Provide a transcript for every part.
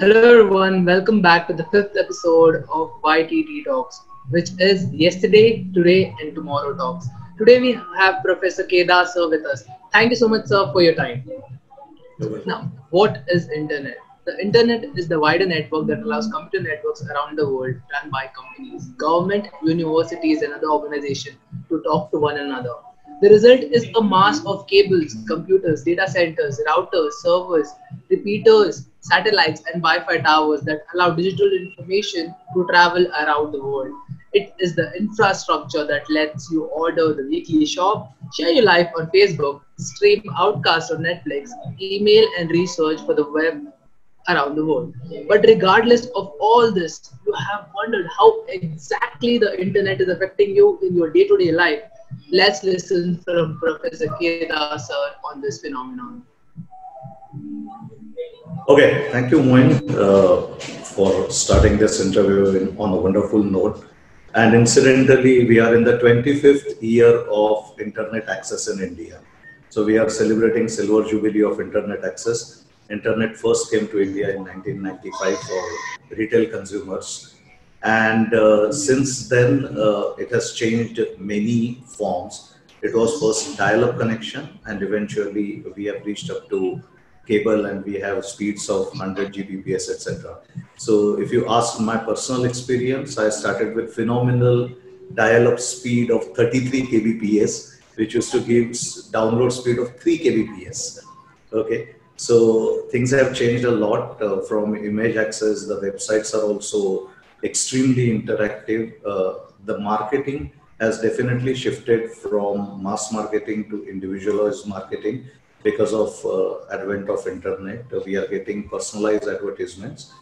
Hello everyone, welcome back to the fifth episode of YTT Talks, which is Yesterday, Today and Tomorrow Talks. Today we have Professor Kedar sir with us. Thank you so much sir for your time. You're welcome. Now, what is internet? The internet is the wider network that allows computer networks around the world run by companies, government, universities and other organizations to talk to one another. The result is a mass of cables, computers, data centers, routers, servers, repeaters, satellites and Wi-Fi towers that allow digital information to travel around the world. It is the infrastructure that lets you order the weekly shop, share your life on Facebook, stream Outcast on Netflix, email and research for the web around the world. But regardless of all this, you have wondered how exactly the internet is affecting you in your day to day life. Let's listen from Professor Kedar sir on this phenomenon. Okay, thank you, Moin, for starting this interview on a wonderful note. And incidentally, we are in the 25th year of internet access in India. So we are celebrating Silver Jubilee of internet access. Internet first came to India in 1995 for retail consumers. And since then, it has changed many forms. It was first dial-up connection, and eventually we have reached up to cable, and we have speeds of 100 Gbps, etc. So if you ask my personal experience, I started with phenomenal dial-up speed of 33 kbps, which used to give download speed of 3 kbps. Okay, so things have changed a lot from image access. The websites are also extremely interactive. The marketing has definitely shifted from mass marketing to individualized marketing because of advent of internet. We are getting personalized advertisements.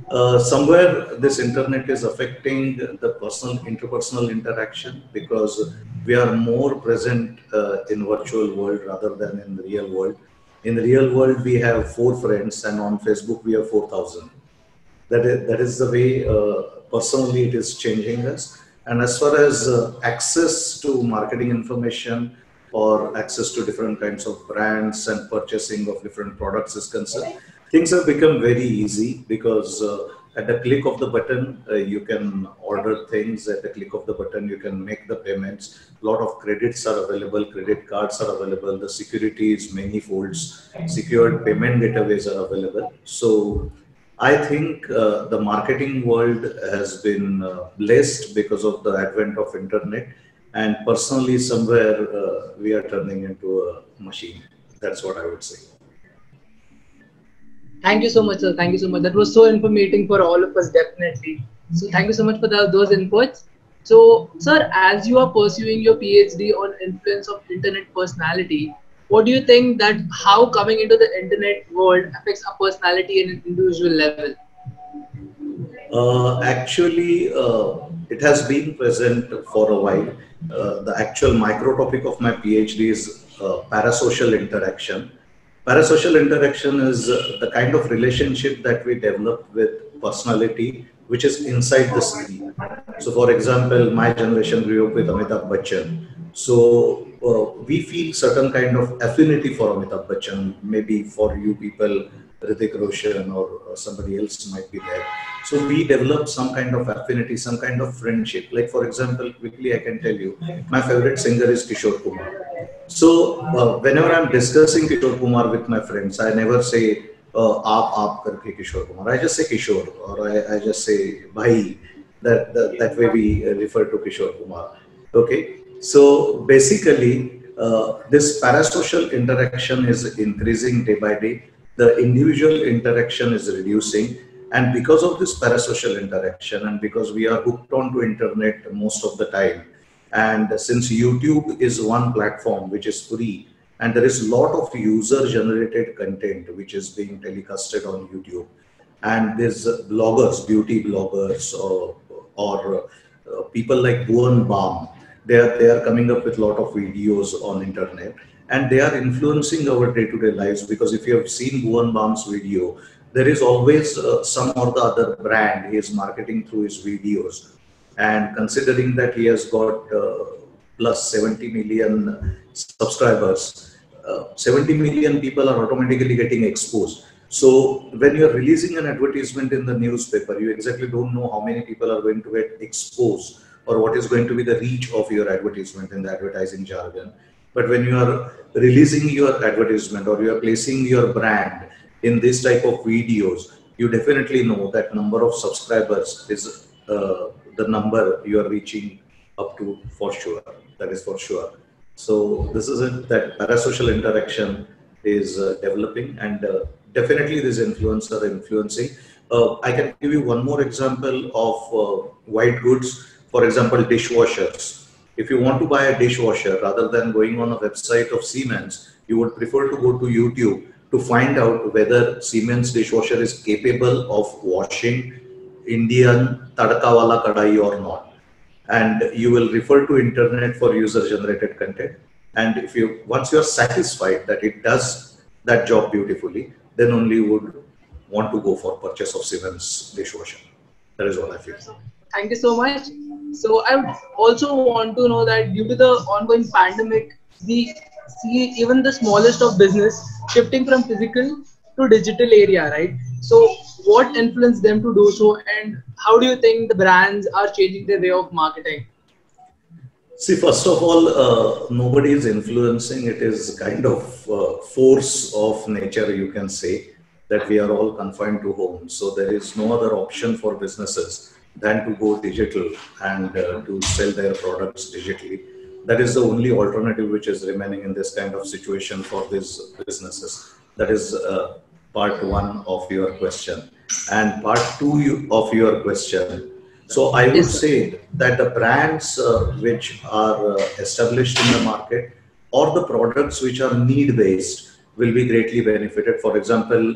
Somewhere this internet is affecting the personal interpersonal interaction because we are more present in virtual world rather than in the real world. In the real world, we have 4 friends, and on Facebook we have 4,000. That is the way personally it is changing us. And as far as access to marketing information or access to different kinds of brands and purchasing of different products is concerned, things have become very easy because at the click of the button, you can order things. At the click of the button, you can make the payments. A lot of credits are available, credit cards are available, the security is many folds, secured payment gateways are available. So I think the marketing world has been blessed because of the advent of internet, and personally, somewhere we are turning into a machine. That's what I would say. Thank you so much, sir. Thank you so much. That was so informative for all of us, definitely. So, thank you so much for those inputs. So, sir, as you are pursuing your PhD on influence of internet personality, what do you think that how coming into the internet world affects a personality in an individual level? Actually, it has been present for a while. The actual micro topic of my PhD is parasocial interaction. Parasocial interaction is the kind of relationship that we develop with personality which is inside the screen. So, for example, my generation grew up with Amitabh Bachchan. So, we feel certain kind of affinity for Amitabh Bachchan. Maybe for you people, Hrithik Roshan or somebody else might be there. So, we develop some kind of affinity, some kind of friendship. Like, for example, quickly I can tell you, my favorite singer is Kishore Kumar. So whenever I'm discussing Kishore Kumar with my friends, I never say aap karke Kishore Kumar. I just say Kishore, or I just say bhai. That way we refer to Kishore Kumar. Okay. So basically, this parasocial interaction is increasing day by day. The individual interaction is reducing, and because of this parasocial interaction, and because we are hooked onto internet most of the time, and since YouTube is one platform which is free, and there is a lot of user generated content which is being telecasted on YouTube, and there's bloggers, beauty bloggers, or people like Bhuvan Bam, they are coming up with a lot of videos on internet, and they are influencing our day-to-day lives. Because if you have seen Bhuvan Bam's video, there is always some or the other brand he is marketing through his videos. And considering that he has got plus 70 million subscribers, 70 million people are automatically getting exposed. So when you're releasing an advertisement in the newspaper, you exactly don't know how many people are going to get exposed or what is going to be the reach of your advertisement in the advertising jargon. But when you are releasing your advertisement or you are placing your brand in this type of videos, you definitely know that number of subscribers is the number you are reaching up to for sure. That is for sure. So this is it, that parasocial interaction is developing, and definitely this influencer influencing. I can give you one more example of white goods. For example, dishwashers. If you want to buy a dishwasher, rather than going on a website of Siemens, you would prefer to go to YouTube to find out whether Siemens dishwasher is capable of washing Indian tadka wala kadai or not. And you will refer to internet for user generated content. And if you, once you are satisfied that it does that job beautifully, then only you would want to go for purchase of Siemens dishwasher. That is what I feel. Thank you so much. So I would also want to know that due to the ongoing pandemic, we see even the smallest of business shifting from physical to digital area, right? So what influenced them to do so, and how do you think the brands are changing their way of marketing? See, first of all, nobody is influencing. It is kind of force of nature, you can say, that we are all confined to home. So there is no other option for businesses than to go digital and to sell their products digitally. That is the only alternative which is remaining in this kind of situation for these businesses. That is part one of your question. And part two of your question. So I would say that the brands which are established in the market or the products which are need-based will be greatly benefited. For example,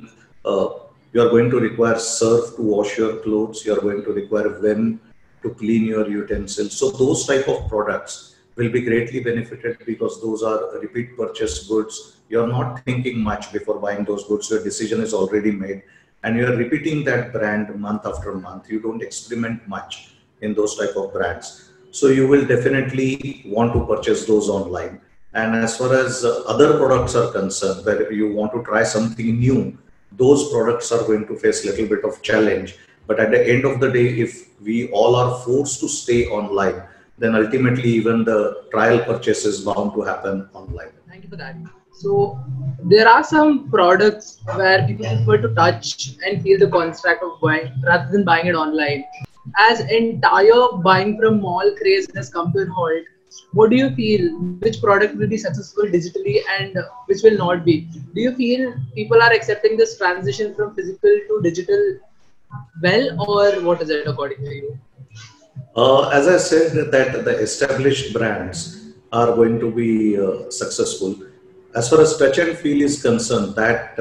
you are going to require surf to wash your clothes. You are going to require Vim to clean your utensils. So those type of products will be greatly benefited because those are repeat purchase goods. You are not thinking much before buying those goods. Your decision is already made. And you are repeating that brand month after month. You don't experiment much in those type of brands. So you will definitely want to purchase those online. And as far as other products are concerned, where you want to try something new, those products are going to face a little bit of challenge. But at the end of the day, if we all are forced to stay online, then ultimately even the trial purchase is bound to happen online. Thank you for that. So there are some products where people prefer to touch and feel the construct of buying rather than buying it online. As entire buying from mall craze has come to a halt, what do you feel? Which product will be successful digitally and which will not be? Do you feel people are accepting this transition from physical to digital well, or what is it according to you? As I said, that the established brands are going to be successful. As far as touch and feel is concerned, that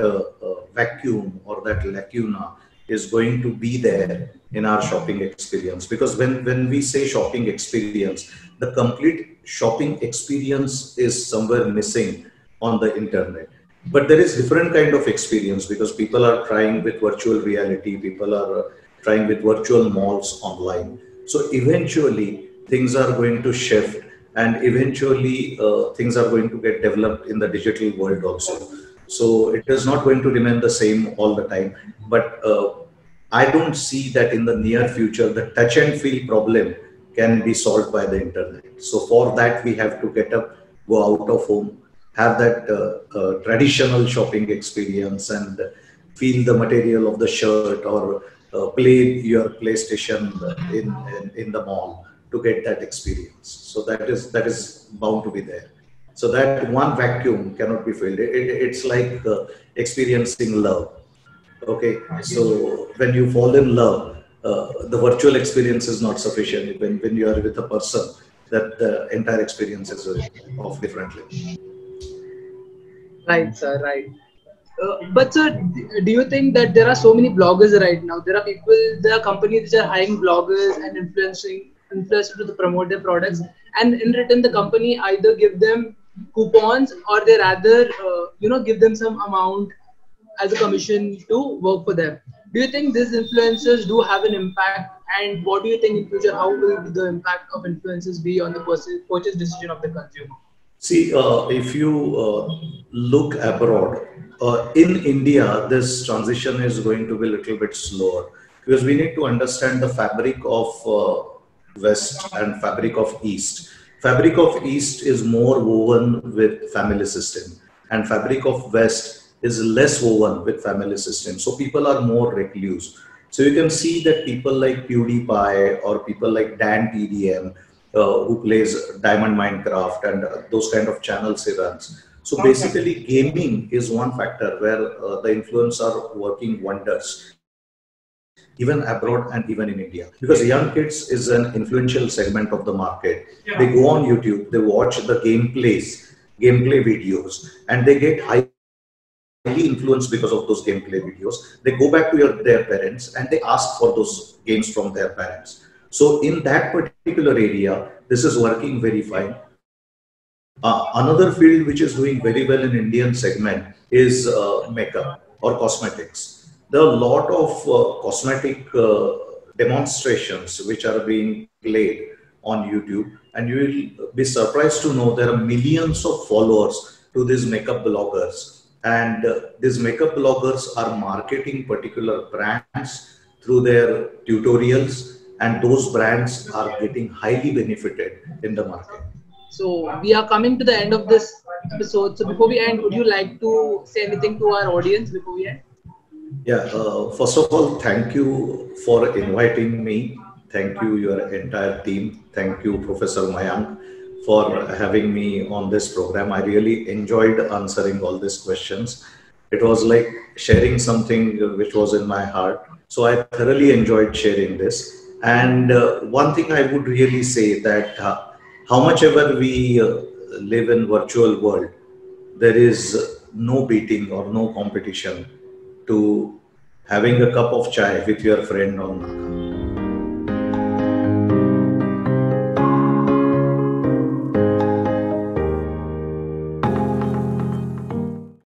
vacuum or that lacuna is going to be there in our shopping experience. Because when we say shopping experience, the complete shopping experience is somewhere missing on the internet. But there is different kind of experience because people are trying with virtual reality, people are trying with virtual malls online. So eventually things are going to shift, and eventually things are going to get developed in the digital world also. So it is not going to remain the same all the time. But I don't see that in the near future the touch and feel problem can be solved by the internet. So for that we have to get up, go out of home, have that traditional shopping experience and feel the material of the shirt, or play your PlayStation in the mall to get that experience. So that is bound to be there. So that one vacuum cannot be filled. It's like experiencing love. Okay, so when you fall in love, the virtual experience is not sufficient. When you are with a person, that the entire experience is of differently. Right, sir, right. But sir, do you think that there are so many bloggers right now? There are people, there are companies which are hiring bloggers and influencers to promote their products, and in return, the company either give them coupons or they rather, give them some amount as a commission to work for them. Do you think these influencers do have an impact? And what do you think in future? How will the impact of influencers be on the purchase decision of the consumer? See, if you look abroad, in India, this transition is going to be a little bit slower because we need to understand the fabric of West and fabric of East. Fabric of East is more woven with family system, and fabric of West is less woven with family system. So people are more recluse. So you can see that people like PewDiePie or people like Dan TDM, who plays Diamond Minecraft and those kind of channels he runs. So basically, gaming is one factor where the influencers are working wonders, even abroad and even in India. Because young kids is an influential segment of the market. They go on YouTube, they watch the gameplay videos, and they get highly influenced because of those gameplay videos. They go back to their parents and they ask for those games from their parents. So in that particular area, this is working very fine. Another field which is doing very well in Indian segment is makeup or cosmetics. There are a lot of cosmetic demonstrations which are being played on YouTube, and you will be surprised to know there are millions of followers to these makeup bloggers. And these makeup bloggers are marketing particular brands through their tutorials, and those brands are getting highly benefited in the market. So we are coming to the end of this episode. So before we end, would you like to say anything to our audience before we end? Yeah, first of all, thank you for inviting me. Thank you, your entire team. Thank you, Professor Mayank, for having me on this program. I really enjoyed answering all these questions. It was like sharing something which was in my heart. So I thoroughly enjoyed sharing this. And one thing I would really say that how much ever we live in virtual world, there is no beating or no competition to having a cup of chai with your friend on